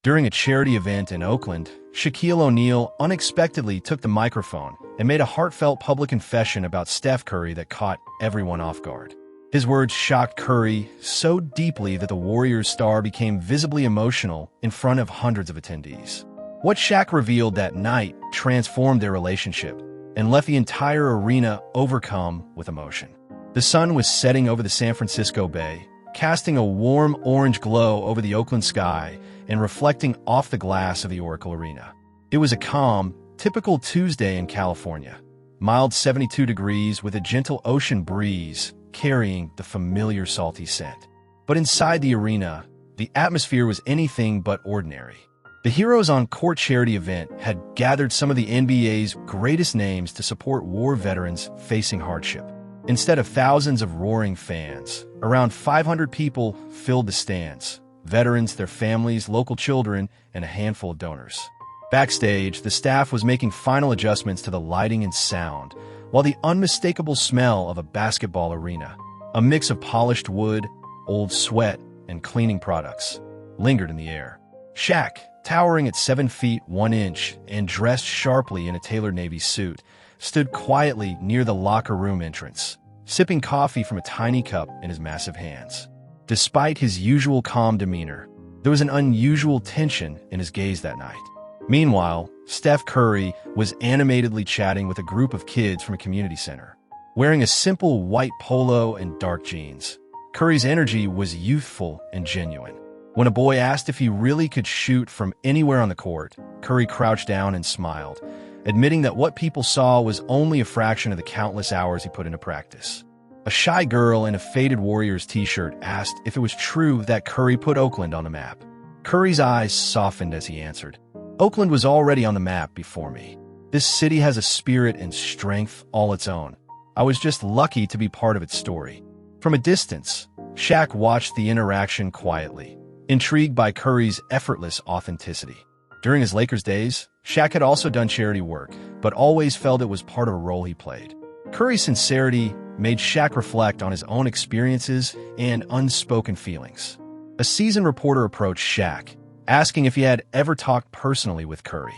During a charity event in Oakland, Shaquille O'Neal unexpectedly took the microphone and made a heartfelt public confession about Steph Curry that caught everyone off guard. His words shocked Curry so deeply that the Warriors star became visibly emotional in front of hundreds of attendees. What Shaq revealed that night transformed their relationship and left the entire arena overcome with emotion. The sun was setting over the San Francisco Bay, casting a warm orange glow over the Oakland sky and reflecting off the glass of the Oracle Arena. It was a calm, typical Tuesday in California. Mild 72 degrees with a gentle ocean breeze carrying the familiar salty scent. But inside the arena, the atmosphere was anything but ordinary. The Heroes on Court charity event had gathered some of the NBA's greatest names to support war veterans facing hardship. Instead of thousands of roaring fans, around 500 people filled the stands. Veterans, their families, local children, and a handful of donors. Backstage, the staff was making final adjustments to the lighting and sound, while the unmistakable smell of a basketball arena, a mix of polished wood, old sweat, and cleaning products, lingered in the air. Shaq, towering at 7 feet 1 inch and dressed sharply in a tailored navy suit, stood quietly near the locker room entrance, sipping coffee from a tiny cup in his massive hands. Despite his usual calm demeanor, there was an unusual tension in his gaze that night. Meanwhile, Steph Curry was animatedly chatting with a group of kids from a community center. Wearing a simple white polo and dark jeans, Curry's energy was youthful and genuine. When a boy asked if he really could shoot from anywhere on the court, Curry crouched down and smiled, admitting that what people saw was only a fraction of the countless hours he put into practice. A shy girl in a faded Warriors t-shirt asked if it was true that Curry put Oakland on the map. Curry's eyes softened as he answered, "Oakland was already on the map before me. This city has a spirit and strength all its own. I was just lucky to be part of its story." From a distance, Shaq watched the interaction quietly, intrigued by Curry's effortless authenticity. During his Lakers days, Shaq had also done charity work, but always felt it was part of a role he played. Curry's sincerity made Shaq reflect on his own experiences and unspoken feelings. A seasoned reporter approached Shaq, asking if he had ever talked personally with Curry.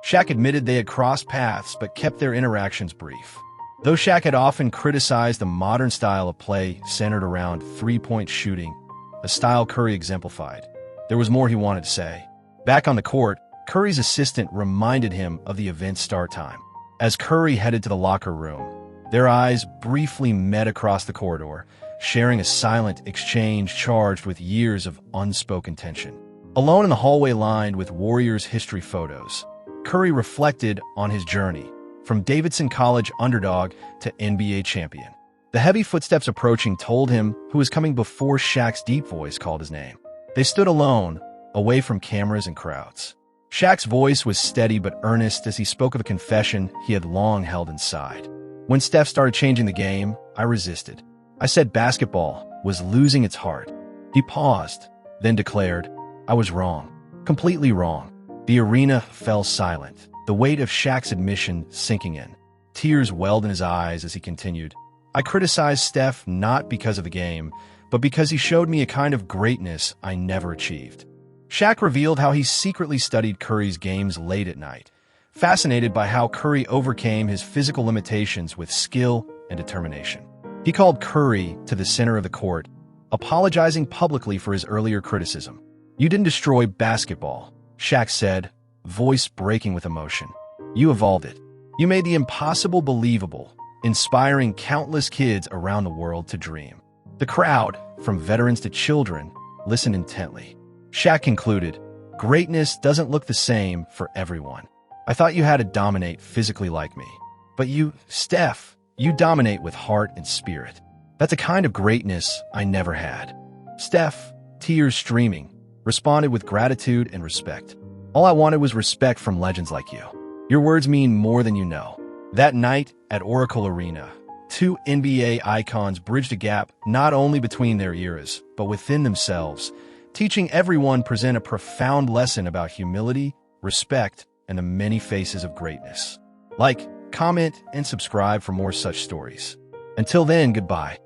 Shaq admitted they had crossed paths but kept their interactions brief. Though Shaq had often criticized the modern style of play centered around three-point shooting, a style Curry exemplified, there was more he wanted to say. Back on the court, Curry's assistant reminded him of the event's start time. As Curry headed to the locker room, their eyes briefly met across the corridor, sharing a silent exchange charged with years of unspoken tension. Alone in the hallway lined with Warriors history photos, Curry reflected on his journey, from Davidson College underdog to NBA champion. The heavy footsteps approaching told him who was coming before Shaq's deep voice called his name. They stood alone, away from cameras and crowds. Shaq's voice was steady but earnest as he spoke of a confession he had long held inside. "When Steph started changing the game, I resisted. I said basketball was losing its heart." He paused, then declared, "I was wrong. Completely wrong." The arena fell silent, the weight of Shaq's admission sinking in. Tears welled in his eyes as he continued, "I criticized Steph not because of the game, but because he showed me a kind of greatness I never achieved." Shaq revealed how he secretly studied Curry's games late at night, fascinated by how Curry overcame his physical limitations with skill and determination. He called Curry to the center of the court, apologizing publicly for his earlier criticism. "You didn't destroy basketball," Shaq said, voice breaking with emotion. "You evolved it. You made the impossible believable, inspiring countless kids around the world to dream." The crowd, from veterans to children, listened intently. Shaq concluded, "Greatness doesn't look the same for everyone. I thought you had to dominate physically like me. But you, Steph, you dominate with heart and spirit. That's a kind of greatness I never had." Steph, tears streaming, responded with gratitude and respect. "All I wanted was respect from legends like you. Your words mean more than you know." That night at Oracle Arena, two NBA icons bridged a gap not only between their eras, but within themselves, teaching everyone present a profound lesson about humility, respect, and the many faces of greatness. Like, comment, and subscribe for more such stories. Until then, goodbye.